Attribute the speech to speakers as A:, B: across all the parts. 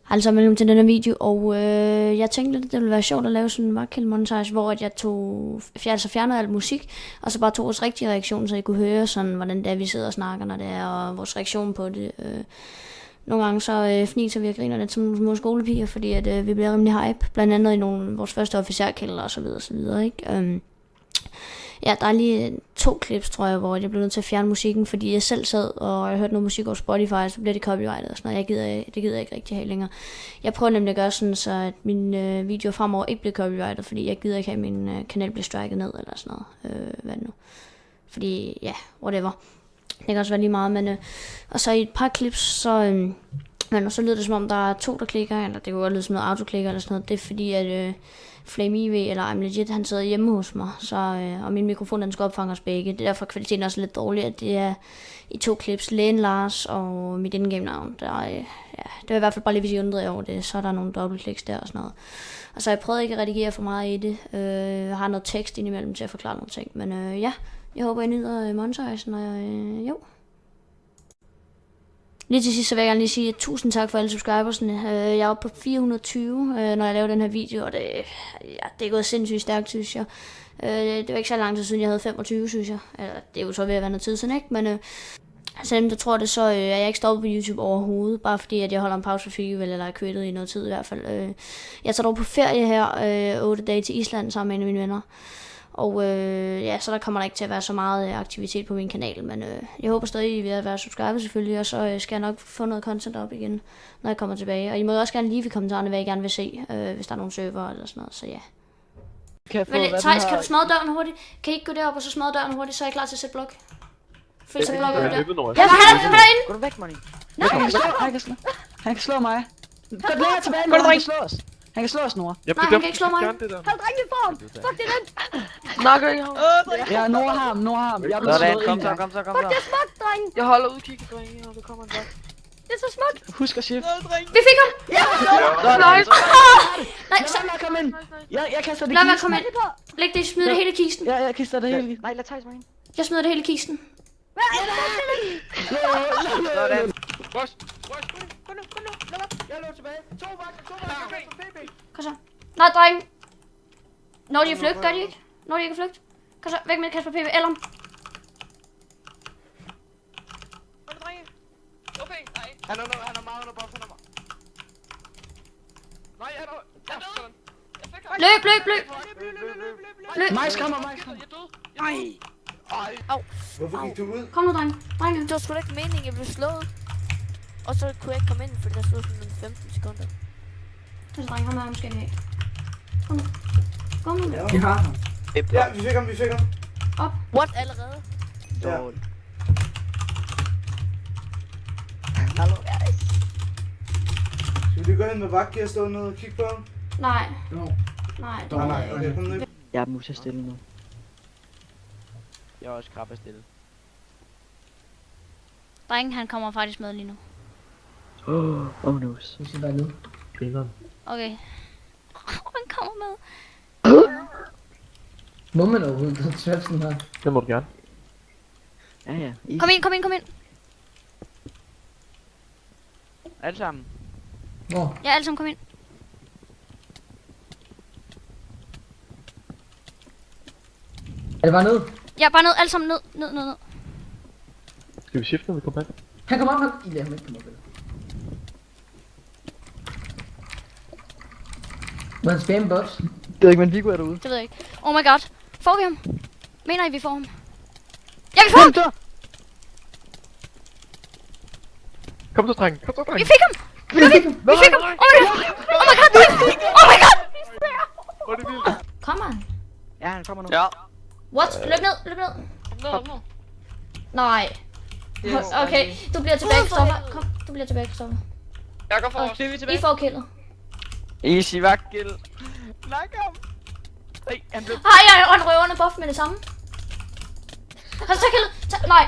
A: Altså mellem til den her video, og jeg tænkte lidt, det ville være sjovt at lave sådan en vagtkildemontage, hvor jeg fjernede alt musik, og så bare tog vores rigtige reaktion, så I kunne høre sådan, hvordan det er, vi sidder og snakker, når det er, og vores reaktion på det. Nogle gange så fniser vi og griner lidt som nogle små skolepiger, fordi at vi bliver rimelig hype, blandt andet i vores første officerkælder og så videre, ikke? Ja, der er lige 2 clips, tror jeg, hvor jeg blev nødt til at fjerne musikken, fordi jeg selv sad og jeg hørte noget musik over Spotify, så bliver det copyrightet og sådan noget. Det gider jeg ikke rigtig have længere. Jeg prøver nemlig at gøre sådan, så at mine videoer fremover ikke bliver copyrightet, fordi jeg gider ikke have, at min kanal bliver striket ned eller sådan noget. Hvad nu? Fordi, ja, whatever. Det kan også være lige meget, men... og så i et par clips, så lyder det som om, der er 2, der klikker, eller det kunne godt lyde som noget autoklikker eller sådan noget. Det er fordi, at... Flame IV eller I'm Legit, han sidder hjemme hos mig, så, og min mikrofon den skal opfange os begge. Det er derfor kvaliteten også lidt dårlig, at det er i 2 clips, Lægen Lars og mit indgame navn. Det var i hvert fald bare lige, hvis I undrede over det, så er der nogle dobbeltkliks der og sådan noget. Og så har jeg prøvet ikke at redigere for meget i det. Jeg har noget tekst indimellem til at forklare nogle ting, men ja, jeg håber I nyder montagen, og jo. Lige til sidst så vil jeg gerne lige sige tusind tak for alle subscribersne. Jeg er oppe på 420, når jeg laver den her video, og det er gået sindssygt stærkt, synes jeg. Det var ikke så lang tid siden, jeg havde 25, synes jeg. Det er jo så ved at være noget tid siden, ikke? Men selvom jeg tror det, så er jeg ikke stoppet på YouTube overhovedet, bare fordi at jeg holder en pause for festival, eller er quittet i noget tid i hvert fald. Jeg tager dog på ferie her 8 dage til Island sammen med en af mine venner. Og ja, så der kommer der ikke til at være så meget aktivitet på min kanal, men jeg håber stadig, I vil være subscriber selvfølgelig, og så skal jeg nok få noget content op igen, når jeg kommer tilbage. Og I må også gerne lige i kommentarerne, hvad I gerne vil se, hvis der er nogle server eller sådan noget, så ja. Thijs, kan du smadre døren hurtigt? Kan I ikke gå derop og så smadre døren hurtigt, så er jeg klar til at sætte blok? Følg så blok ud der. Ja, han er derinde!
B: Gå du væk, Money.
A: Nej,
C: han kan slå mig. Gå længere tilbage, Nora. Han kan slå os. Han kan slå os, Nora.
A: Nej, han kan ikke slå mig.
D: Hold drenge i form! Fuck det den!
B: Snakker I ham?
C: Ja, Nora har ham. Jeg er blevet slået
B: kom
C: en gang.
B: så.
D: Fuck, det er smukt, dreng!
B: Jeg holder udkig, drenge, og så kommer han bak.
D: Det er så smukt!
C: Husk at shift.
A: Vi fik ham!
D: Ja!
A: Nej,
C: Lad mig komme ind. Jeg kaster det i
A: lad mig
C: kisten.
A: komme ind. Læg det, smid det hele i kisten.
C: Ja, jeg kaster det hele i.
B: Nej, lad Thijs mig ind.
A: Jeg smider det hele i kisten.
B: Sådan.
E: Boss, gå nu.
C: Jeg lå tilbage. 2 vagter.
A: Kom så. Nej, dreng. Når de er flygt, gør de ikke? Når de ikke er flygt. Kom så, væk med Kasper PV. Eller
E: Hold drenge. Okay, nej. Han er meget under buff, Nej, han er... Ja, sådan. Jeg fik ham.
A: løb.
C: Majs kommer.
E: Jeg døde.
B: Nej.
F: Hvorfor gik du ud?
A: Kom nu, dreng.
D: Det var sgu da ikke meningen, jeg blev slået. Og så kunne jeg ikke komme ind, fordi der stod sådan 15 sekunder.
A: Kom så, dreng. Ham er måske have. Kom nu.
F: Ja,
C: Vi har ham.
F: ja vi fik ham.
D: What? Allerede?
F: Ja.
D: Hallo, guys.
F: Skal vi lige gå ind med vagtgear og stå ned og kigge på ham?
A: Nej.
C: Jo.
A: Nej.
F: Nej, okay, kom ned.
B: Jeg er mus stille nu. Jeg er også krabbe stille.
A: Drengen, han kommer faktisk med lige nu.
B: Oh no.
C: Vi skal bare ned.
B: Grineren.
A: Okay. Han kommer med.
C: Må man overhovedet den svælsen her?
B: Det må du gerne. Ja.
A: Kom ind.
B: Alle sammen.
C: Hvor?
A: Ja, alle sammen kom ind.
C: Er det bare ned?
A: Ja, bare ned. Alle sammen ned.
B: Skal vi skifte, når vi kommer bag?
C: Han kommer op. I lader ham ikke komme op. Må han spamme bots?
B: Jeg ved ikke, men Viggo er derude.
A: Det ved jeg ikke. Oh my god. Får vi ham? Mener I, vi får ham? Ja, vi får ham!
B: Kom så, dreng.
A: Vi fik ham! Vi fik ham! Oh my god!
B: Hvor er det vildt.
A: Kom han.
B: Ja, han kommer nu.
E: Ja.
A: What? Løb ned. Nej. Okay, du bliver tilbage, Kristoffer. Kom, du bliver tilbage, Kristoffer.
E: Jeg går forrest.
A: I får killet.
B: Easy vagtgild. Snak ham. Nej, han blev...
A: Ej, og en røverne buff med det samme. Har du taget killet? Nej.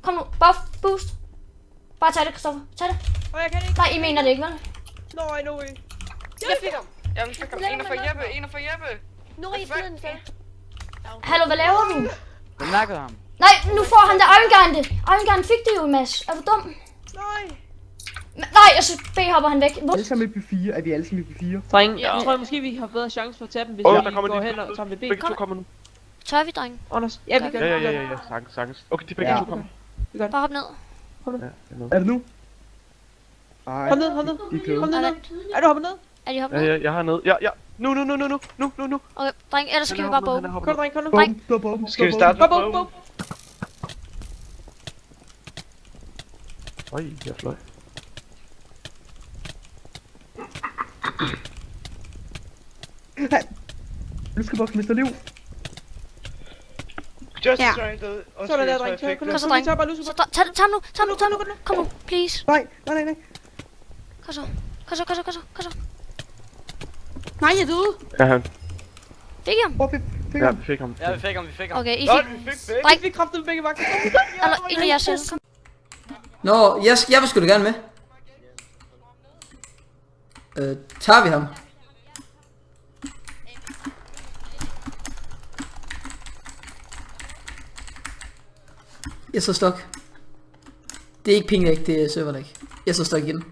A: Kom nu, buff, boost. Bare tag det, Kristoffer. Tag det.
E: Jeg kan ikke.
A: Nej, I mener det ikke, vel?
E: Nej. Jeg fik ham. Jeg fik ham. En er for Jeppe.
D: Nu er I smiden så.
A: Hallo, hvad laver du?
B: Hvem nakkede ham?
A: Nej, nu får han da Iron Gun det. Iron Gun fik det jo, Mads. Er du dum?
E: Nej.
A: Nej, jeg synes, B hopper han væk. Hvor?
G: Alle sammen i P4. Er vi alle sammen i P4?
C: Dreng, jeg tror måske, vi har bedre chance for at tage dem, hvis
E: Åh,
C: vi
E: der kommer
C: går
E: de
C: hen og tager med B.
E: begge to kommer nu.
D: Tør vi, drenge?
C: Anders, ja, vi gør det.
E: Ja, sagtens. Okay, de begge to kommer.
D: Bare hop ned.
E: Ja, jeg er med.
G: Er det nu? Ej,
C: Kom ned.
G: de er kloge.
C: Kom ned. Er du hoppet ned?
D: Er de hoppet ned?
E: Ja, jeg har ned. Ja. Nu.
D: Okay, dreng, ellers skal vi bare boge.
C: Kom, dreng, kom nu.
A: Dreng.
E: Skal vi starte med
C: Bum,
E: prøven?
C: bum.
E: Øj, jeg fløj.
G: Du skal bare miste liv.
E: Just
H: Ja.
E: trying to...
C: Sådan der, dreng. Kom så, dreng.
D: Så tag nu. Kom nu, please.
G: Nej.
D: Kom så.
H: Nej, jeg er ude.
E: Ja, han.
D: Fik I ham?
G: Hvor fik
E: Ja, vi fik ham.
B: Ja, vi fik ham.
D: Okay, I
E: Nå,
D: fik...
E: vi fik begge.
D: Dreng,
C: Vi kræftede begge vagter.
D: eller en af jer selv. Kom.
I: Nå, jeg vil sgu da gerne med. Tager vi ham? Jeg så stok. Det er ikke pinglæg, det er serverlæg. Jeg så stok igen.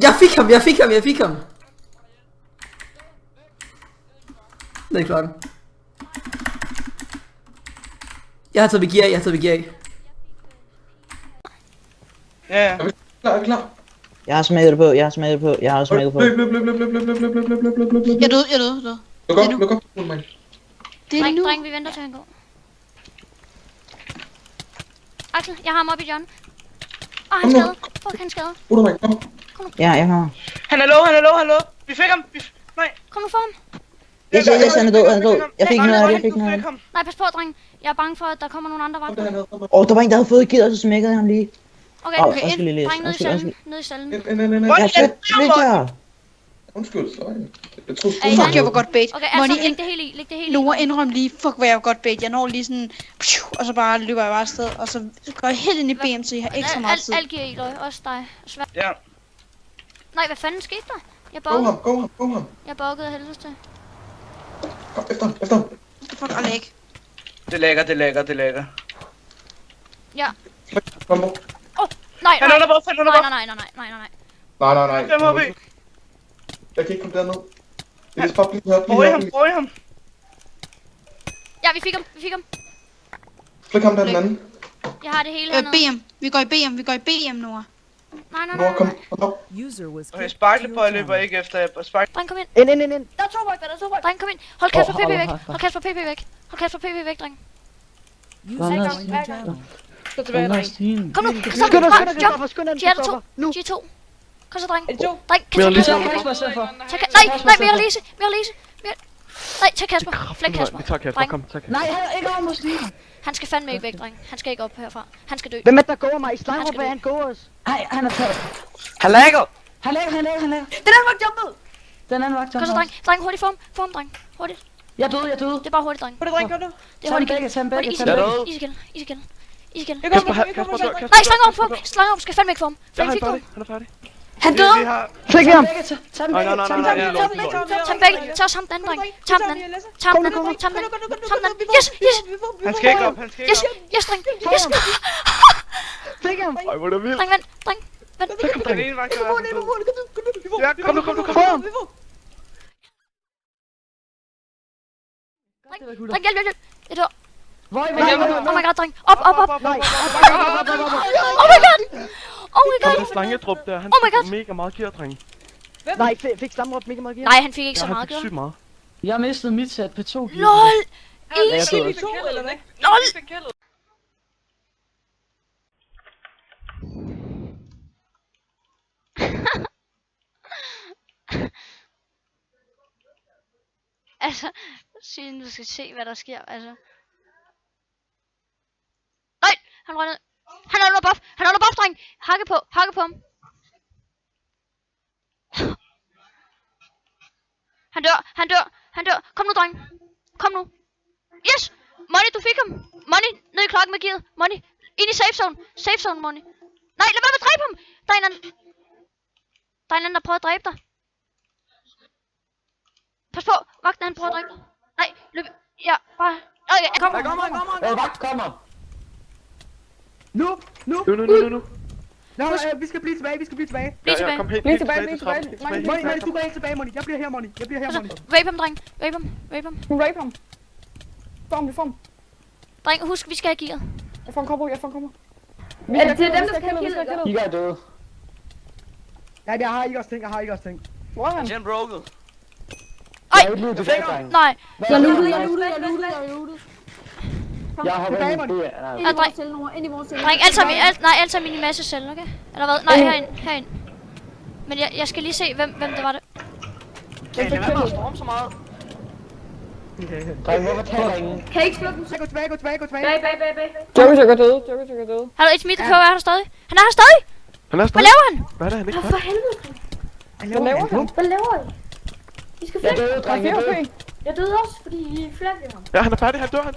I: Jeg fik ham! Jeg fik ham! Det er klokken. Jeg har taget begier.
E: Ja.
J: Jeg har smækket det på.
H: Jeg er død.
E: Luk op.
H: Det er nu.
D: Dreng, vi venter til han går. Axel, jeg har ham op i John. Han er skadet. Fuck, han er skadet.
J: Ja, jeg kommer.
E: Han er low. Vi fik ham. Nej.
D: Kom nu for ham.
J: Yes, han er død. Jeg fik noget.
D: Nej, pas på, dreng. Jeg er bange for, at der kommer nogle andre vagter.
J: Der var en, der havde fået givet, og så smækkede jeg ham lige.
D: Okay,
J: Undskyld, Lille.
D: dreng, ned i cellen.
G: Undskyld,
D: Er I
H: Fuck,
D: med?
H: jeg var godt bait.
D: Okay,
H: Money
D: altså,
H: ind.
D: læg det hele i.
H: Nora indrøm lige, fuck hvor jeg var godt bait. Jeg når lige sådan, og så bare løber jeg bare afsted, og så går jeg helt ind i BM, så jeg har ikke så meget tid.
D: Alt giver i løg, også dig. Svært.
E: Ja.
D: Nej, hvad fanden skete der? Jeg
G: Gå ham.
D: Jeg buggede helvedes til.
G: Efter ham.
H: Fuck, og læg.
E: Det lægger.
D: Ja.
G: Kom nu.
D: Nej.
E: Han er der bare.
G: Nej.
E: 5 HP.
G: Jeg kan ikke komme derned. Jeg skal bare blive her.
E: Prøv ham.
D: Ja, vi fik ham.
G: Flik ham der den anden.
D: Jeg har det hele hernede.
H: BM. Vi går i BM, Nora.
D: Nej.
G: Nora, kom op.
E: Okay, sparkle løber ikke efter.
D: Dreng, kom ind.
C: Ind.
D: Der er to bolde. Dreng, kom ind. Hold Kasper PP væk. Hold Kasper PP væk, dreng.
C: Så tilbage, dreng.
D: Kom nu. Jump. De er der to. De er to. Kom så, dreng. Dreng,
I: Jeg
D: Kasper.
I: tager Kasper i stedet for.
D: Nej, mere Lise. Nej, tag Kasper. Flæk Kasper.
E: Vi tager Kasper.
D: Dreng.
E: Kom, tag Kasper.
C: Nej, han er ikke over mod stigen.
D: Han skal fandme ikke væk, dreng. Han skal ikke op herfra. Han skal dø.
C: Hvem er der går mig? I
D: Han
C: slangrup,
D: skal dø.
C: han går os.
G: Nej, han er taget.
E: Han lægger.
C: Han laver.
H: Den anden var jumpet.
G: Den anden vagt.
D: Kom så, dreng. Dreng, hurtigt for ham, dreng. Hurtigt.
G: Jeg er død.
D: Det er bare hurtigt, dreng.
C: Hvor er det, dreng, gør du?
D: Det er hurtigt.
G: Tag dem begge.
D: Easy kill.
C: Jeg kommer,
D: Nej, slange op. Skal fandme ikke for ham.
E: Ja, han
D: Fik
E: er
D: ham.
E: færdig.
H: Han døde.
E: Vi har...
C: Flæk ham.
G: Tag dem
E: Nej.
D: Tag dem begge. Tag også ham den anden, dreng. Tag ham den. Yes.
E: Han skal ikke op.
D: Yes, dreng. Yes.
C: Flæk ham.
E: Ej, hvor er det vildt.
D: Dreng, vent.
E: Den ene vagt er Ja, kom nu.
C: Få ham.
D: Dreng, hjælp. Jeg dør.
C: Hvor er
D: Oh my god, dreng. Op.
C: Nej.
D: Oh my god.
E: Den slangedrup der, han
D: Oh my God.
E: fik mega meget gear, dreng.
C: Nej, fik stammerup mega meget gear.
D: Nej, han fik ikke så
E: Ja, han
D: meget,
E: fik
D: gjorde
E: sygt meget.
G: Jeg mistede mit sæt på 2 gear.
D: LOL.
C: Easy.
D: LOL. Altså, Signe, du skal se, hvad der sker, altså. Nej, han røg ned. Han er under buff, dreng. Hakke på ham. Han dør. Kom nu, dreng. Kom nu. Yes! Money, du fik ham. Money, ned i klokken med gearet. Money, ind i safe zone. Money. Nej, lad være med at dræbe ham. Der er en anden. Der er en anden, der prøver at dræbe dig. Pas på, vagten han prøver at dræbe dig. Nej, løb. Ja, bare. Okay, kom.
C: Kommer.
E: Nu. Nå, vi skal blive tilbage,
D: Bliv tilbage.
E: Money, du går helt tilbage, Money. Jeg bliver her, Money.
D: Rape ham, dreng. Rape ham.
C: Rape ham. Form.
D: Dreng, husk, vi skal have gearet.
C: Jeg får en kombo.
E: Det er dem, der skal have kildet.
C: I er døde.
E: Ja, jeg har ikke også ting.
C: Hvor er han?
B: Jen broket.
D: Ej!
C: Jeg er ikke tilbage, dreng.
D: Nej.
C: Jeg lootet. Jeg har
D: Dreng, alt sammen i masse cellen, okay? Eller hvad? Nej, herind. Men jeg skal lige se, hvem det var det.
B: Kan I lade være med at storme så meget?
C: Dreng, hvorfor taler ingen?
E: Kan I ikke slå dem? Gå tilbage.
C: Joker døde.
D: Hallo, it's me, the er der stadig? Han er her stadig! Hvad laver han?
E: Hvad er det, han ikke
C: Hvad laver han?
E: Vi skal
C: Jeg er døde, dreng.
E: Jeg døde også, fordi I flaggede ham. Ja, han er færdig. Han dør.
D: Kom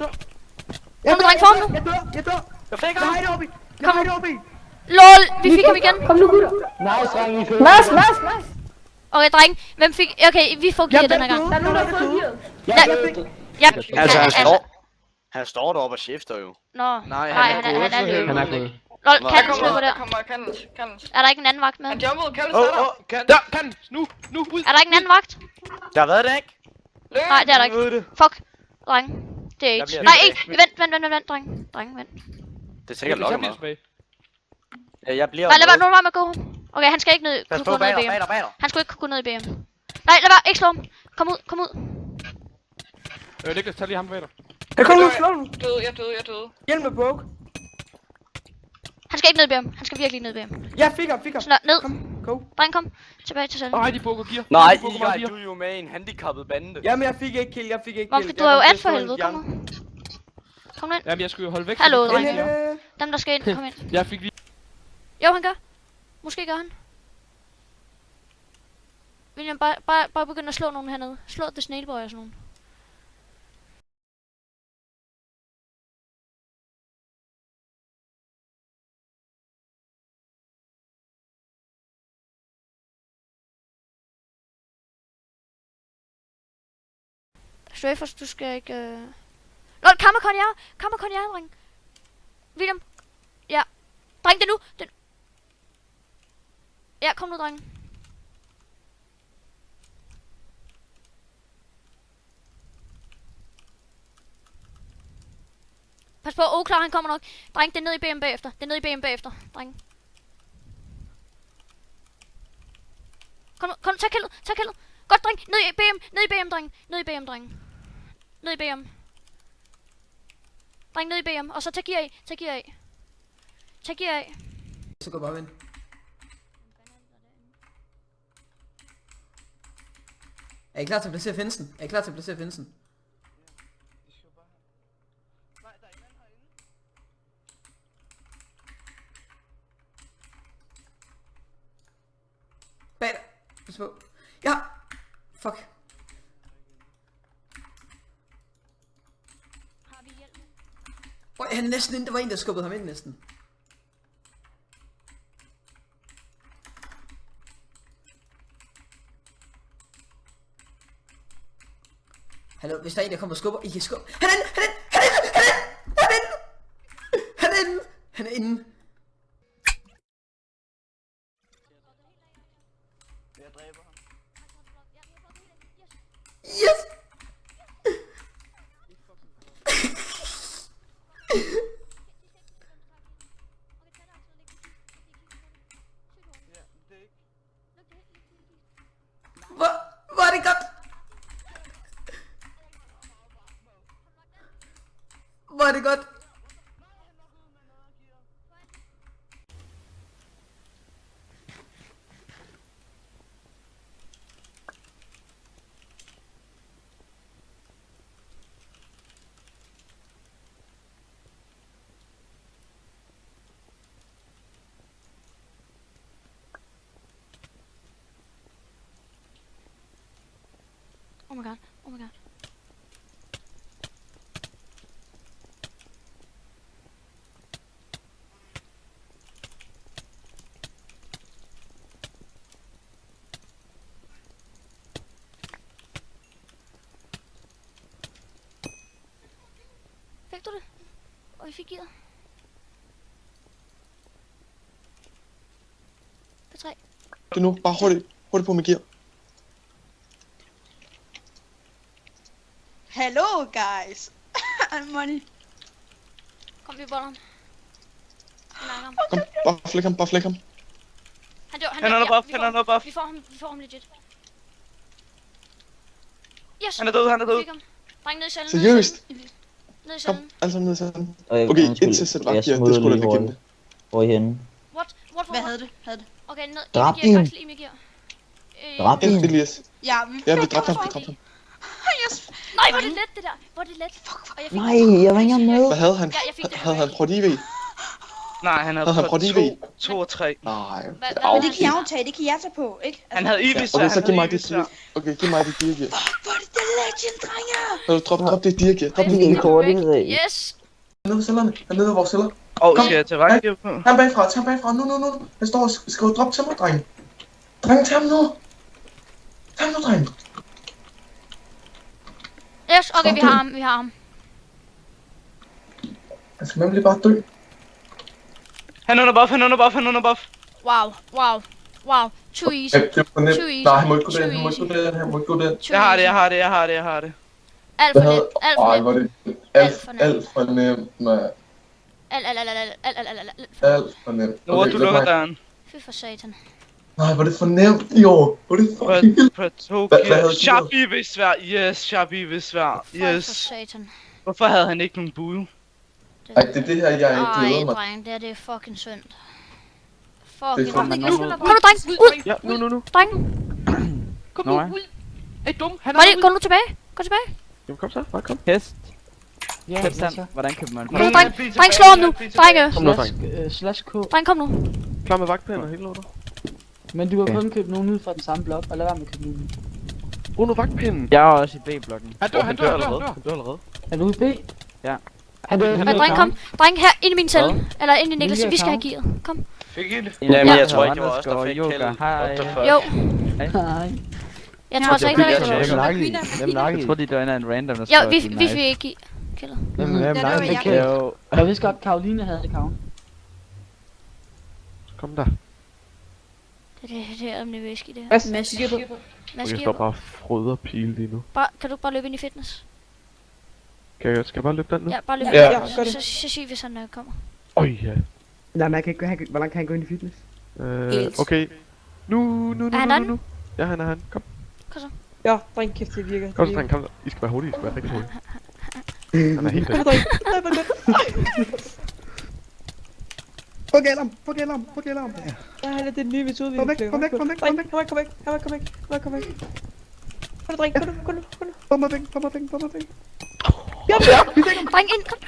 D: nu, dreng, form nu!
E: Jeg dør. Jeg fik ham. Jeg har det oppe.
D: LOL, vi fik ham igen.
E: Kom nu, gutter.
C: Nice, dreng. I fik ham.
D: Okay, dreng, hvem fik... Okay, vi får gear den her gang.
E: Der er nogen, der har fået gearet.
D: Ja.
B: Altså, han står deroppe og shifter jo.
D: Nå,
B: Nej,
D: han er lige.
C: Han er gået.
D: LOL, Kandens løber der.
E: Kandens.
D: Er der ikke en anden vagt med?
E: Han jumpede. Kandens er der. Kandens. Nu. Ud.
D: Er der ikke en anden vagt?
B: Der har været det, ikke?
D: Nej, det er der ikke. Fuck, dreng. Det er ikke. Nej, ikke. Vent, dreng, vent.
B: Det er sikkert lokket mig. Ja, jeg bliver...
D: Nej, lad være nu med at gå. Okay, han skal ikke ned.
B: Pas på, bag dig.
D: Han skulle ikke kunne gå ned i BM. Nej, lad være, ikke slå ham. Kom ud.
E: Niklas, tag lige ham bag dig.
C: Jeg kommer nu, slå ham.
E: Jeg døde.
C: Hjælp med broke.
D: Han skal ikke ned i BM. Han skal virkelig ikke ned i BM.
C: Ja, fik ham.
D: Sådan der, ned.
C: Go.
D: Dreng, kom. Tilbage til cellen.
E: Nej, de bukker gear.
B: Nej, Igai, du er jo med i en handicappet bande.
C: Jamen, jeg fik ikke kill.
D: Hvorfor? Du er jo at for helvede. Kom nu. Kom nu ind.
E: Jamen, jeg skulle jo holde væk.
D: Hallo, dreng. Dem, der skal ind, kom ind.
E: Jeg fik lige...
D: Jo, han gør. Måske gør han. William, bare begynde at slå nogen hernede. Slå The Snail Boy og sådan nogen. Strafers, du skal ikke... LOL, Kammerkonjær, dreng. William. Ja. Dreng, det er nu. Ja, kom nu, dreng. Pas på, klar, han kommer nok. Dreng, det er nede i BM bagefter. Dreng. Kom, tag kildet. Godt, dreng. Ned i BM, dreng. Ned i BM. Dreng, ned i BM. Og så tag gear af.
I: Så går bare vend. Er I klar til at placere finsen? Bag dig. Pas på. Ja. Fuck. Han er næsten inde. Det var en, der skubbede ham ind næsten. Hallo, hvis der er en, der kommer og skubber, I kan skubbe. Han er inde.
B: Jeg dræber ham.
I: Yes! Hvor er det godt? Hvor er det godt?
D: Oh my god. Fik du det? Og vi fik gear. P3.
G: Det nu. Bare hurtigt på med gear.
H: Hello, guys. I'm money.
D: Kom vi boller ham.
G: Kom, bare flæk ham.
D: Han dør,
B: Han er buff, han er buff.
D: Vi får ham legit. Yes.
B: Han er død.
D: Fik ham. Dreng ned i cellen.
G: Seriøst?
D: Ned i
G: Kom,
D: cellen.
G: alle sammen ned i cellen.
J: Okay,
G: Okay, indtil sæt vagt gear. Det skulle da ligge det.
J: Hvor er I henne?
D: What?
H: Hvad havde det?
D: Okay, ned.
J: Dræb
D: Emil gear,
J: din.
D: Axel, Emil gear.
J: Dræb din.
G: Elias.
H: Ja,
G: Ja, vi dræbte ham.
H: Yes.
D: Nej, hvor er det let det der. Hvor er det let. Og jeg fik
J: Nej, jeg var ikke engang med.
G: Hvad havde han?
D: Ja, jeg fik det.
G: Havde han prøvet IV?
B: Nej, han
G: Havde han
B: havde
G: prøvet IV?
B: 2 og 3.
G: Nej.
D: Hvad
H: Men det kan jeg jo tage, det kan jeg tage på, ikke?
B: Han havde
G: Ja,
B: IV-svær,
G: okay, så giv mig
B: han
G: det
B: havde
G: gear. Okay, giv mig det gear.
H: Hvor er det the legend, drenge?
G: Drop det gear. Drop
J: Det
G: det
J: er
G: gear.
J: hurtigt.
D: Yes.
G: Han er nede ved cellerne. Han er nede ved vores celler.
B: Skal jeg tage vagt på?
G: Tag ham bagfra. Nu. Han står og skriver drop til mig, dreng. Dreng, tag ham nu. Dreng.
D: Yes, okay, vi har ham.
G: Han skal nemlig bare dø.
B: Han er under buff.
D: Wow. Too easy.
G: Ja, det er for nemt.
D: Too easy.
G: Nej, han må ikke gå
D: Too
G: den. Han må ikke gå den.
D: Too
B: Jeg har
D: easy.
B: det.
D: Alt
G: Hvad
D: for
G: havde...
D: let. Alt for
G: Ej,
D: let.
G: hvor er det... Alt for nemt, mand. Alt for nemt.
B: Nu du lukker døren.
D: Fy for satan.
G: Nej, hvor er det for nemt, jo. Hvor er det fucking vildt. Hvad havde du?
B: Sharp IV-svær. Yes, Sharp IV-svær.
D: For
B: Yes.
D: satan.
B: Hvorfor havde han ikke nogen bue?
G: Ej, det er det her, jeg ikke glæder mig.
D: Dreng, det er fucking synd.
G: Det
D: Fucking
G: er fucking
D: Kom nu, dreng! Ud!
E: Ja, nu.
D: Dreng!
E: Kom nu, ud. Er I dum? Han er
D: Martin,
E: ude.
D: gå nu tilbage. Gå tilbage.
E: Jamen, kom så. Bare kom.
K: Hest.
C: Ja,
K: Tilstand. Hvordan kan man...
D: Kom nu, dreng. Dreng, slå ham nu. Drenge.
E: Kom nu, dreng.
C: Slash K.
D: Dreng, kom nu.
E: Klar med vagtpæren og hele lortet.
C: Men du har kun købt nogen ud fra den samme blok, og lad være med at købe nogen.
E: Brug nu vagtpinden.
K: Jeg er også i B-blokken.
E: Han dør allerede.
C: Er du ude i B?
K: Ja.
D: Dreng, kom. Dreng, her ind i min celle. Eller ind i Niklas. Vi skal have gear. Kom.
B: Fik I det?
K: Jamen,
B: jeg tror ikke, det var os, der fik kældet.
K: Hej.
D: Jo.
C: Nej.
D: Jeg tror altså ikke, det var
K: Hvem nakkede? Jeg troede, de dør en random, der
D: Jo, vi fik ikke kælder.
K: Hvem nakkede? Jo.
C: Jeg vidste godt, Karoline havde det kavn.
E: Kom der.
D: Det er om det væske i det her.
C: Mads, giver du?
D: Mads,
E: Jeg står bare frøder pile lige nu.
D: kan du bare løbe ind i fitness?
E: Skal jeg bare løbe den nu?
D: Ja, bare løb.
G: Ja.
D: Så sig, hvis han kommer.
E: Ja.
C: Nej, man kan ikke, hvor langt kan han gå ind i fitness?
E: Okay. Nu.
D: Er han derinde?
E: Ja, han er han. Kom.
D: Kom så.
C: Ja, dreng, kæft, det virker.
E: Kom så, dreng. Kom så. I skal være hurtige. I skal være rigtig hurtige. Han er helt væk.
C: Få alarm. Ja, det er den nye metode, vi kom væk. Kom væk. Kom væk. Kom dreng, gå nu. Kom væk. Ja,
D: Dreng ind, kom.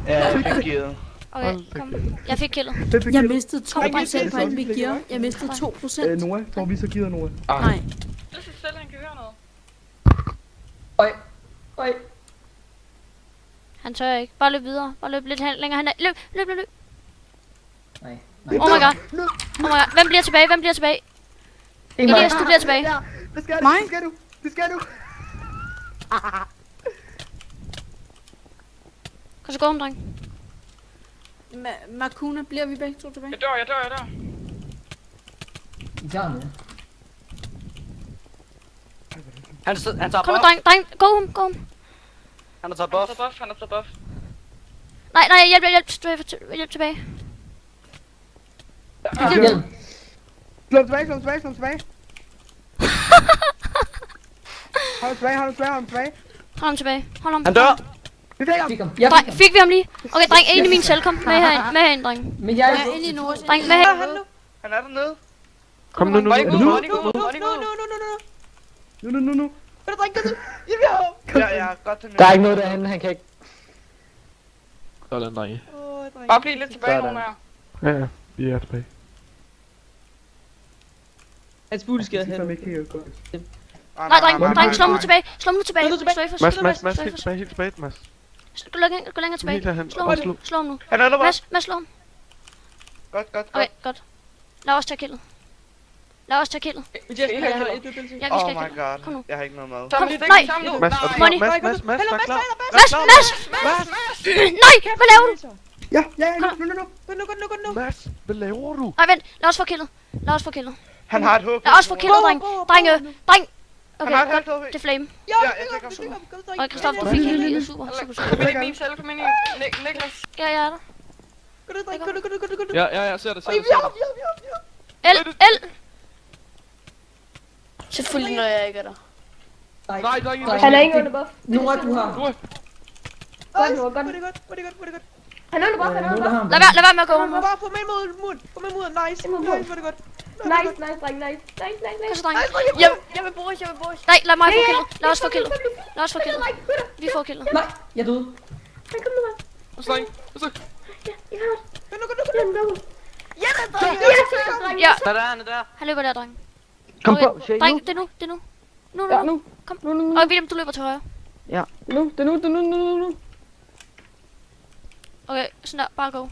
B: Ja, jeg fik gearet.
D: Okay, kom. Jeg fik kældet.
L: Jeg mistede 2% på en gear. Jeg mistede 2%.
C: Noah, tror vi så gider Noah.
L: Nej.
E: Det synes selv, han kan høre noget.
C: Øj.
D: Han tør ikke. Bare løb videre. Bare løb lidt længere hen. Løb.
C: Nej.
D: Oh my god. Hvem bliver tilbage? Elias, du bliver tilbage.
C: Det skal du.
D: Kan så gå om, dreng?
L: Makuna, bliver vi begge to tilbage?
E: Jeg dør.
B: Han tager
D: Kom nu,
B: buff.
D: dreng. Gå om.
B: Han har taget buff.
D: Nej, hjælp tilbage.
C: Slå ham tilbage.
D: Hold ham tilbage.
B: Han dør.
D: Dreng, fik vi ham lige? Okay, dreng, ind i min celle. Kom med herind, dreng.
C: Men jeg
L: Ja, ind i Noras.
D: Dreng, med herind.
B: Han er dernede.
E: Kom nu.
C: Nu.
B: Nu.
C: Hvad er dreng, gå nu?
B: Ja, godt til
C: Der er ikke noget derinde, han kan ikke.
E: Sådan, drenge.
B: Bare bliv lidt tilbage, nogle af jer.
E: Ja, vi er tilbage.
C: Hans bule skal hen.
D: Nej, dreng, slå ham nu tilbage.
E: Mads, helt tilbage, Mads.
D: Gå længere tilbage.
E: Helt derhen.
D: Slå ham nu.
B: Han er der bare.
D: Mads, slå ham.
B: Godt.
D: Okay, godt. Lad os tage kildet. Lad os tage kildet.
C: Vi skal
D: Ja, vi skal
E: Oh
D: have
E: my
D: kildet.
E: god.
D: Kom nu.
E: Jeg har ikke noget mad.
D: Kom, nej.
B: Mads, er du klar?
D: Money.
B: Mads, vær klar.
D: Mads! Nej, hvad laver du?
F: Ja, nu.
B: Mads, hvad laver du?
D: Nej, vent. Lad os få kildet.
E: Han har et hug.
D: Lad os få kildet, dreng. Dreng. Okay,
E: Han har et
D: godt.
E: halvt HP.
D: Det er flame.
E: Ja, jeg kan komme.
D: Og Christoffer, du fik kildet. Super.
E: Kom ind i min celle, kom ind i Niklas.
D: Ja, jeg er der.
B: Ja, jeg ser det.
D: El.
L: Selvfølgelig, når jeg ikke er der.
B: Nej, der er ingen.
L: Han er ikke under buff.
F: Nora, du har.
C: Hvor er det godt.
L: Han er under buff, han er under buff.
D: Lad være med at gå.
C: Bare få med mod. Nice, hvor er det godt.
L: Nice, dreng, nice.
D: Kom så, dreng.
L: Jeg vil Boris.
D: Nej, lad mig få kildet. Lad os få kildet. Vi får kildet.
F: Nej, jeg døde.
L: Han kom nu, mand.
B: Slæng.
D: Ja,
E: Han er der.
D: han løber der, dreng.
K: Kom
D: Okay,
K: på, se
D: dreng,
K: nu.
D: det er nu.
C: Ja, nu.
D: Kom.
C: Nu.
D: Og William, du løber til højre.
C: Nu.
D: Okay, sådan der. Bare go.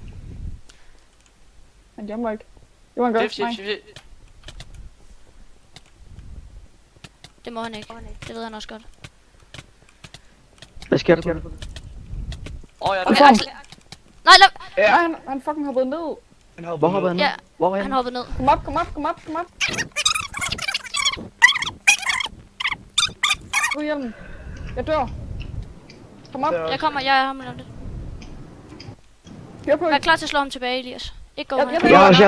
C: Han jammer ikke. Det var en godt.
D: Det må han ikke. Det ved han også godt.
K: Hvad sker der?
D: Okay, Axel. Nej, lad...
C: Ja, han fucking hoppede ned.
K: Hvor hopper han ned?
D: Ja,
K: Hvor er
D: han
K: han?
D: hoppede ned.
C: Kom op. Nu er hjelmen. Jeg dør. Kom op.
D: Jeg kommer, jeg er ham eller lidt.
C: Kør på.
D: Vær klar til at slå ham tilbage, Elias. Ikke gå med.
K: Jeg også.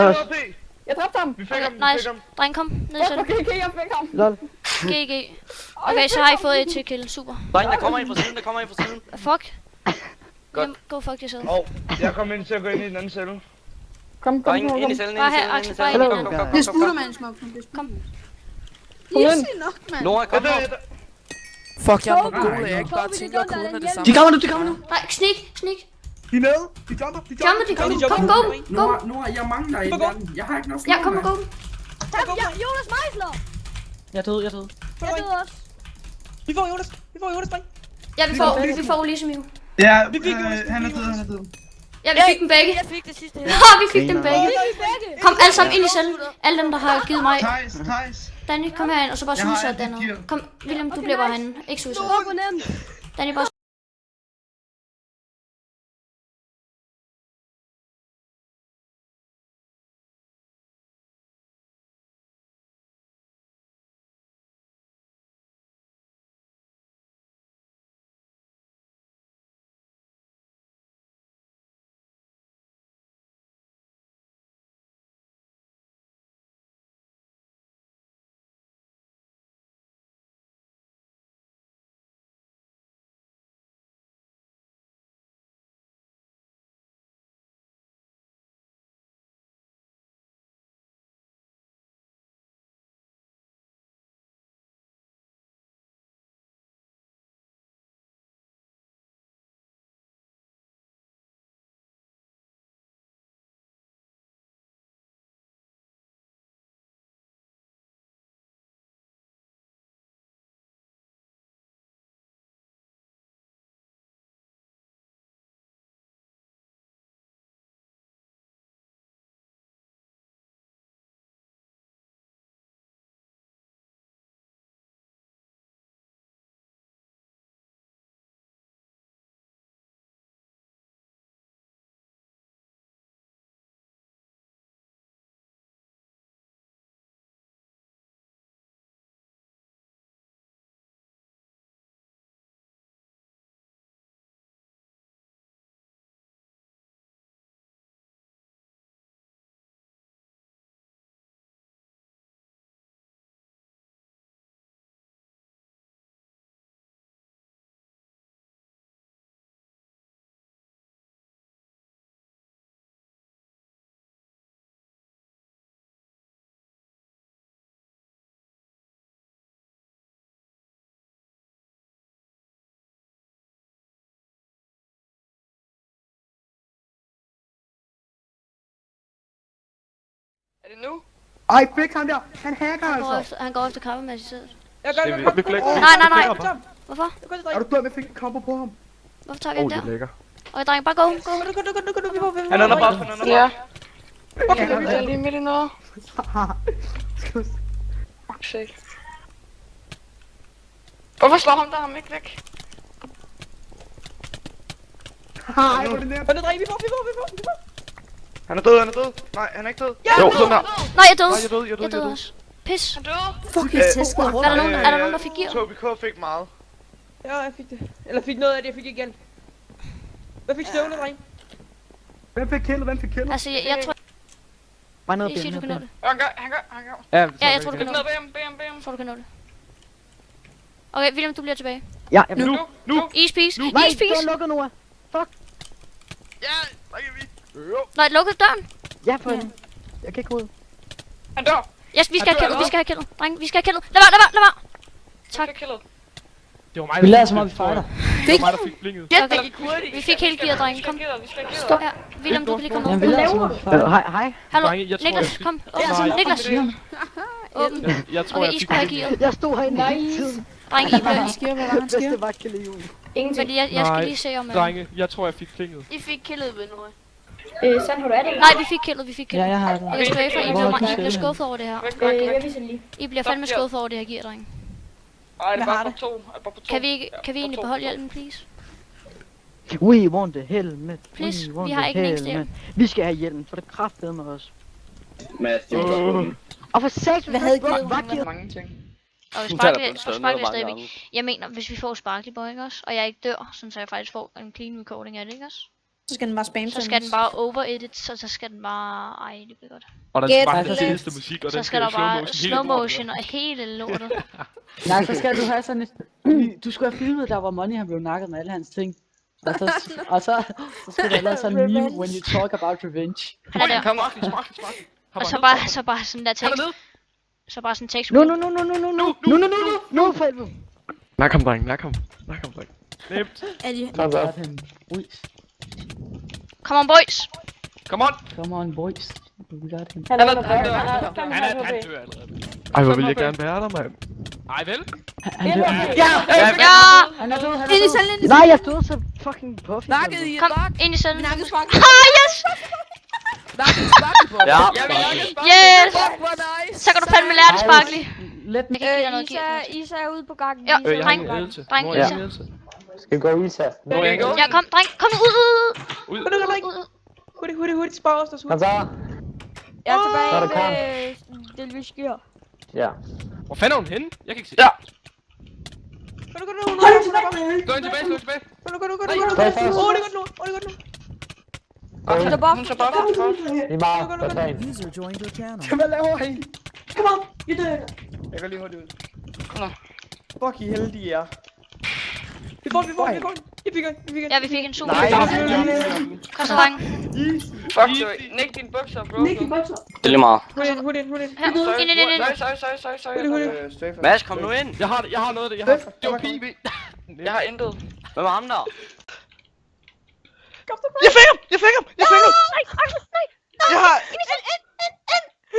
C: Jeg dræbte ham.
E: Vi fik ham,
D: Nice. Dreng, kom ned i
C: Ja,
D: cellen.
C: okay, jeg fik ham.
K: Lol.
D: GG. Okay, så har I fået et til kill. Super.
E: Dreng, der kommer en fra siden,
D: Fuck.
E: Godt.
D: Go fuck yourself.
E: Jeg kommer ind til at gå ind i den anden celle.
C: Kom.
E: Ind i cellen,
D: Bare her, Axel, bare ind.
L: Det sputter, man, smuk.
D: Kom.
L: Easy nok, mand.
E: Nora, kom her.
K: Fuck, jeg er mongol, jeg er ikke bare tænker at kunne med det samme.
I: De kommer nu.
A: Nej, sneak.
F: De er nede. De jumper.
A: Kom, go.
F: Nora, jeg mangler et eller andet. Jeg har ikke noget
A: Ja, kom.
L: Jonas Meisler!
K: Jeg er død.
L: Jeg døde også.
C: Vi får Jonas, dreng.
A: Ja, vi får Ulysses Mew.
F: Ja,
C: han er død.
A: Ja, vi fik dem begge.
L: Jeg fik det sidste her.
A: Ja, vi fik dem begge. Kom alle sammen ind i cellen. Alle dem, der har givet mig.
F: Thijs.
A: Danny, kom herind, og så bare suicide dernede. Kom, William, du bliver bare herinde. Ikke suicide. Danny, bare...
C: Er det nu?
F: Ej, fik han der. Han hacker altså.
D: Han går efter kaffemæs i stedet.
C: Jeg gør det.
D: Nej. Hvorfor?
F: Er du glad med at fik en combo på ham?
D: Hvorfor tager vi den
B: Det er
D: der?
B: lækker.
D: Okay, dreng, bare go.
E: Han er under buff,
C: Okay, vi er lige midt i noget. Markus.
E: Fuck sake. Hvorfor slår ham ikke væk?
C: Hej, hvor er det nært. Hold da, dreng, vi får.
B: Han er død. Nej, han er ikke død.
C: Ja,
B: Jo, sådan der.
D: Nej, jeg døde.
B: Nej, jeg døde.
D: også. Pis.
E: Han døde.
L: Fuck, jeg tæskede rundt.
D: Er der nogen, der fik gear?
B: Tobi K fik meget.
C: Ja, jeg fik det. Eller fik noget af det, jeg fik ikke igen. Hvad fik støvlet, dreng?
F: Hvem fik killet?
D: Altså, jeg tror...
K: Bare ned
D: Jeg siger, du kan nå det.
E: Han gør.
B: Ja,
D: Ja, jeg tror, du kan nå
E: Ned,
D: det.
E: bag ham.
D: Jeg tror, du kan nå det. Okay, William, du bliver tilbage.
K: Ja,
B: Nu.
D: Ease peace.
K: Nej,
D: Ease peace.
K: du har lukket nu. Fuck.
B: Ja, der kan vi.
D: Nej, lukket døren.
K: Ja, for helvede. Jeg kan ikke gå ud.
E: Han dør.
D: Yes, vi skal have killet. Dreng, vi skal have killet. Lad være. Tak.
B: Det var mig,
J: Vi lader som om vi fighter.
B: Det var mig, der fik blinket.
D: Okay. Vi fik helt gear, dreng. Kom.
E: Stop.
D: Ja, William, du kan lige komme
J: Jamen, vi
D: over.
J: lader som om vi fighter.
K: Hej.
D: Hallo,
B: Drenge, jeg tror,
D: Niklas,
B: jeg fik-
D: kom.
B: Nej.
D: Niklas. Åben.
B: Jeg tror,
D: Okay,
B: jeg
D: I
B: fik
D: skulle have gearet.
K: Jeg stod herinde hele tiden.
D: Dreng, I bliver...
L: sker, hvad var han sker?
K: Bedste vagtkilde i jul.
D: Fordi jeg skal lige se om...
B: Drenge, jeg tror, jeg fik blinket.
E: I fik killet ved noget.
D: Nej, vi fik killet.
J: Ja, jeg har det.
D: Jeg skal for, I bliver
J: Hvor
D: skuffet over det her.
E: Væk.
D: I bliver fandme skuffet over det her gear, dreng.
E: Ej, det er
L: Jeg har
E: bare på to.
D: Kan vi egentlig beholde hjelmen, please?
K: We want the helmet.
D: Please,
K: We want
D: vi har
K: the
D: ikke en eneste
K: helmet. Vi skal have hjelmen, for det kraftede med os.
F: Mads,
K: Og for seks,
L: Hvad havde givet
K: vagtkilde?
E: Mange ting.
D: Og
B: Nu taler du
D: Sparkle er stadigvæk. Jeg mener, hvis vi får Sparkle Boy, ikke også? Og jeg ikke dør, sådan så jeg faktisk får en clean recording af det, ikke også?
L: Så skal den bare spamme.
D: Så skal den bare over-edit, så skal den bare... Ej, det bliver godt.
B: Og den
L: Get
B: skal bare have
L: left.
B: den fedeste musik, og
D: Så
B: den
D: skal der bare
B: hele
D: slow
B: lortet.
D: motion og hele lortet.
J: Nej, så skal du have sådan et... Du skulle have filmet, der hvor Money han blev nakket med alle hans ting. Og så skal der lave sådan en meme, when you talk about revenge.
D: Han er der.
B: Kom, spark.
D: Og så bare sådan der tekst. Så bare sådan tekst.
K: Nu, for helvede.
B: Nak ham, dreng. Nemt.
L: Er de...
J: Got him. Boys.
D: Come on, boys.
B: Come on.
J: Come on, boys. We got him.
B: Han dør allerede. Ej, hvor vil jeg gerne være der, mand. Ej, vel?
J: Han dør.
D: Ja!
J: Han er død, han er
L: Ind i
J: død.
L: cellen,
K: Nej, jeg stod så fucking puffy.
L: Nakket i
D: Kom
L: nak.
D: ind i cellen.
L: Nakket sparkle.
D: Ah, yes!
L: Nakket sparkle på.
B: Ja.
D: Yes!
L: Fuck, hvor nice.
D: Så kan du fandme lære det, Sparkly.
J: Let me...
D: Jeg kan ikke give dig noget gear.
L: Isa er ude på gangen.
D: Ja,
B: Jeg har
D: dreng.
B: ingen ledelse.
D: Dreng,
B: Nu er jeg
D: Isa.
B: ingen ledelse.
J: Skal vi gå ud, så?
B: Nu er jeg ikke.
D: Ja, kom, dreng. Kom nu, ud.
C: Hurtigt, spar os, der
J: Kom så.
L: Jeg er tilbage
J: Så er der kamp.
L: ved det, vi sker.
J: Ja.
B: Hvor fanden er hun henne? Jeg kan ikke se.
E: Ja.
B: Slå hende tilbage.
C: Gå nu.
L: Der bare...
E: Hun så bare
J: Lige meget. Totalt.
C: Hvad laver I? Jeg går lige hurtigt ud. Fuck, I heldige I er. Vi får den. I fik den.
D: Ja, vi fik en super.
C: Nej,
D: Kom så, dreng.
E: Fuck, Nick dine bukser, bro.
B: Det er lige meget.
C: Hurtigt.
D: Her, ind.
E: Sorry.
B: Mads, kom nu ind. Jeg har noget af det. Det var PV.
E: Jeg har intet.
B: Hvem er ham der?
E: Jeg fik ham!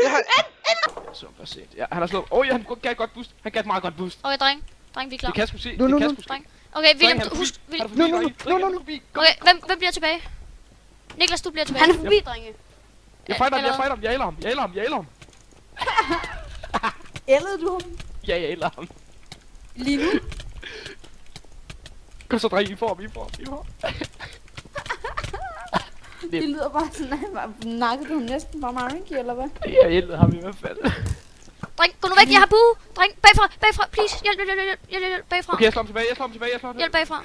E: Jeg har...
B: Så for sent. Ja, han har slået. Han gav et godt boost. Han gav et meget godt boost.
D: Okay, dreng. Dreng, vi er klar.
B: Det kan sgu se.
K: Nu.
D: Dreng. Okay, William, husk...
K: Nu.
D: Okay, hvem bliver tilbage? Niklas, du bliver tilbage.
L: Han er forbi, drenge.
B: Jeg fighter ham. Jeg æler ham.
L: Ældede du ham?
B: Ja, jeg æler ham.
L: Lige nu?
B: Kom så, dreng. I får.
L: Det lyder bare sådan, at han var nakket du ham næsten fra Marinky, eller hvad?
B: Jeg ældede ham i hvert fald.
D: Dreng, gå nu væk, jeg har bue. Dreng, bagfra, please. Hjælp, bagfra.
B: Okay, jeg slår ham tilbage.
D: Hjælp bagfra.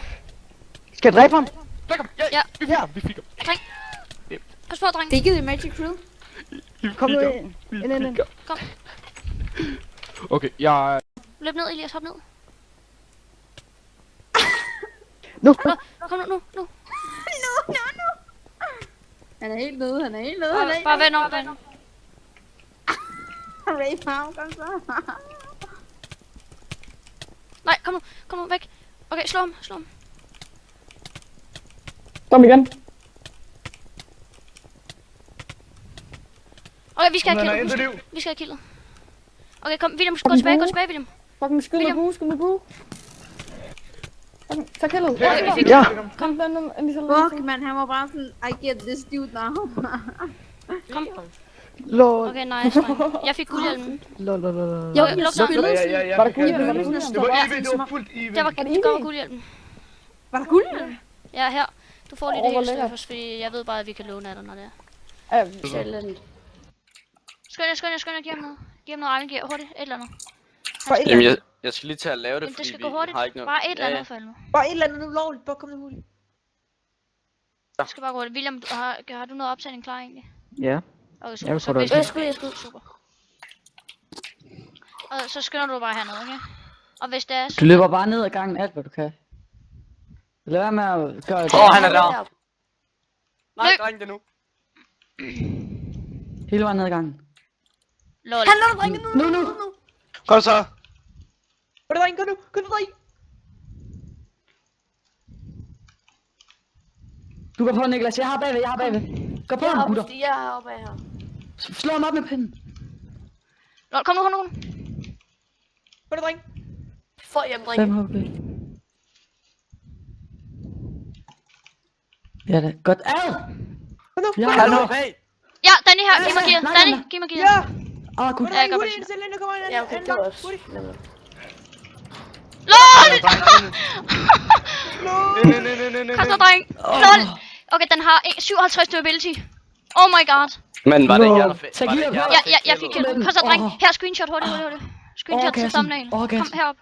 K: Skal jeg dræbe ham?
B: Dræk ham.
D: Ja.
B: Vi fik ham.
D: Dreng. Pas på, dreng.
L: Fik I Magic Crew?
K: Kom nu
B: Vi
K: ind.
D: Kom.
B: Okay, jeg...
D: Løb ned, Elias, hop ned.
K: Nu.
D: Kom nu.
L: Han er helt nede,
D: Bare vend om.
L: Ray Farm, kom så.
D: Nej, kom nu, væk. Okay, slå ham.
C: Kom igen.
D: Okay, vi skal have killet. Okay, kom, William, gå tilbage, William.
L: Fucking skud med bue. Så kildet.
D: Okay, vi fik
K: Ja.
L: Kom, fuck, man, han var bare sådan, I get this dude now.
D: Kom.
C: Lol.
D: Okay, nice, dreng. Jeg fik guldhjelmen.
C: Lol.
D: Jo, luk
C: Var der guldhjelm?
F: Det var evigt, det var fuldt evigt.
D: Der var guldhjelmen.
L: Var der guldhjelm?
D: Ja, her. Du får lige det
L: hvor
D: hele
L: lækkert.
D: Steffers, fordi jeg ved bare, at vi kan låne af dig, når det er.
L: Ja, sjældent.
D: Skynd jer, giv ham noget. Giv ham noget egen gear. Hurtigt, et eller andet.
B: Jamen, jeg skal lige til at lave det,
D: Jamen, det
B: fordi
D: skal
B: vi
D: gå hurtigt.
B: har ikke noget.
D: Bare et eller andet for helvede.
C: Bare et eller andet ulovligt. Bare kom det muligt.
D: Det skal bare gå hurtigt. William, har du noget optagning klar egentlig?
C: Ja.
D: Okay,
C: Jeg vil
D: super.
C: få det.
D: Jeg skal. Super. Og så skynder du bare herned, okay? Og hvis det er så...
J: Du løber bare ned ad gangen alt, hvad du kan. Lad være med at gøre det.
B: Han er der. Nej, dreng det nu.
J: Hele vejen ned ad gangen.
D: Lol.
L: Han lå drenge nu.
B: Kom så.
C: Gå dreng, gå nu, dreng.
J: Du går på, Niklas. Jeg har bagved. Gå på ham, gutter.
L: Jeg er oppe af her.
J: Slå ham op med pinden.
D: Lol, kom nu.
C: Gå dreng.
L: Få hjem, drenge.
J: 5 HP. Ja da. Godt. Ad!
B: Hallo, hey.
D: Ja, Danny her. Giv mig gear. Danny, giv mig gear.
C: Ja.
J: Gud.
D: Ja, jeg gør
C: Hurtigt,
D: det.
C: Selina, kom ind.
L: Ja, okay, det var også.
D: LOL!
B: Nej.
D: Kom så, dreng. LOL. Okay, den har 57 durability. Oh my god.
B: Men var det ikke jer,
J: Tag gear på.
D: Ja, jeg fik det. Kom så, dreng. Her, screenshot hurtigt. Screenshot til thumbnail. Kom herop.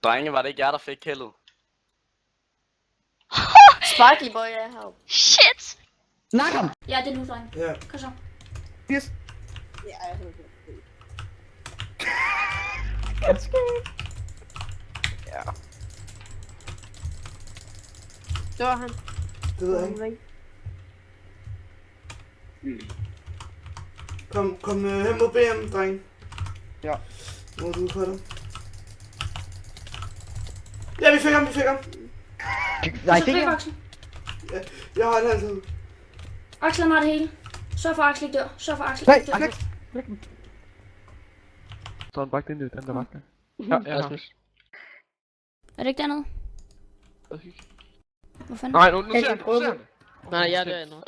B: Drenge, var det ikke jer, der fik kældet?
L: Sparkly boy er heroppe.
D: Shit.
J: Nak ham.
A: Ja, det er nu, dreng.
F: Ja.
A: Kom så.
F: Yes.
B: Ja.
L: Det var han.
F: Det ved jeg ikke. Kom hen mod BM, dreng.
B: Ja.
F: Hvor er du for det? Ja, vi fik ham.
C: Nej,
A: Så
C: det
A: fik
C: er
A: Axel.
F: Ja, jeg har det altid.
A: Axel han har det hele. Sørg for Axel ikke dør. Sørg for Axel
C: Nej,
A: ikke dør.
C: flæk.
E: Så han bagte ind i den der vagt. Ja,
A: Er det ikke dernede? Hvor fanden?
E: Nej, nu ser han.
K: Nej, jeg er derinde.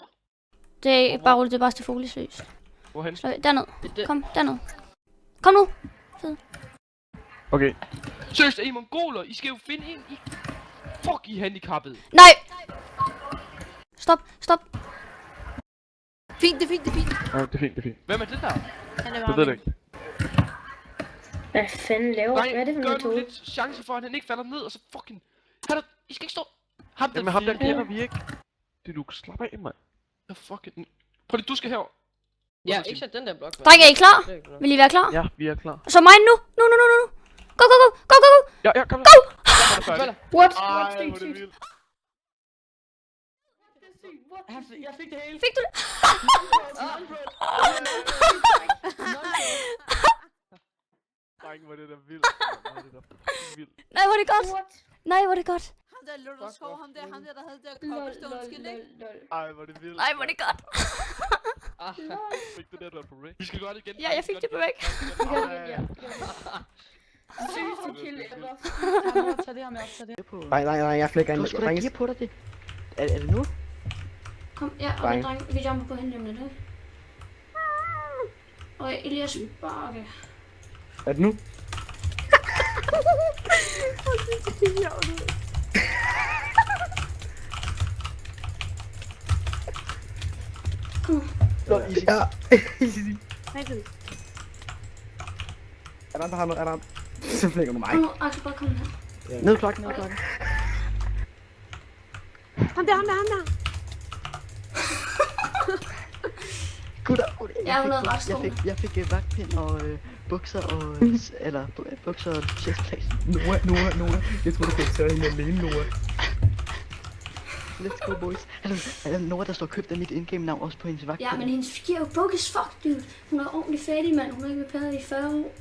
A: Det er bare roligt, det er bare til fokusløs.
E: Hvorhen?
A: Derned. Kom, derned. Kom nu.
E: Okay. Seriøst, er I mongoler? I skal jo finde en i... Fuck, I er handicappede.
A: Nej! Stop.
L: Fint, det er fint.
E: Ja, det er fint. Hvem er det der?
L: Han er
E: Det
L: bare
E: ved jeg ikke.
A: Hvad fanden laver?
E: Nej,
A: Hvad er det for
E: gør
A: noget
E: nu
A: tog?
E: lidt chance for, at han ikke falder ned, og så fucking... I skal ikke stå... Jamen
K: ham der
E: kender vi ikke. Det du slap af, mand. Jeg fucking... Prøv lige, du skal herover.
K: Ja, ikke sæt den der blok.
A: Dreng, er I klar? Vil I være klar?
E: Ja, vi er klar.
A: Så mig nu. Go.
E: Ja, kom
A: Go!
L: What?
E: Ej, hvor er det vildt.
J: Jeg fik det hele.
A: Fik du det?
E: Drenge, hvor er det der vildt.
A: Nej, hvor er det godt. Nej, hvor er det godt.
L: Ham der lå der skov, ham der havde det der cobblestone-skill, ikke?
E: Ej, hvor er det vildt.
A: Nej, hvor er det godt.
E: Fik du det der på væk? Vi skal gøre det igen.
A: Ja, jeg fik det på væk.
L: Sygeste kill ever.
J: Tag det her med, tag det.
C: Nej, jeg flækker ind.
J: Du skal da give på dig det.
C: Er det nu?
A: Kom, ja, okay, dreng. Vi jumper på hende nemlig, ikke? Okay, Elias, bare okay.
C: Er det nu?
A: Kom.
C: Ja.
L: Nej, det
C: Er der andre? Er der andre? Så flækker du mig.
A: Kom nu, Axel, bare kom her.
C: Ned klokken.
L: Ham der.
G: Gutter,
A: Jeg har noget ret stort.
G: jeg fik vagtpind og bukser og... eller bukser og chestplate.
C: Noah. Jeg tror du fik taget hende alene, Noah.
G: Let's go, boys. Er der Noah, der står købt af mit indgame navn også på hendes vagtpind?
A: Ja, men hendes figurer er jo broke as fuck, dude. Hun er ordentligt fattig, mand. Hun har ikke været pæret i 40 år.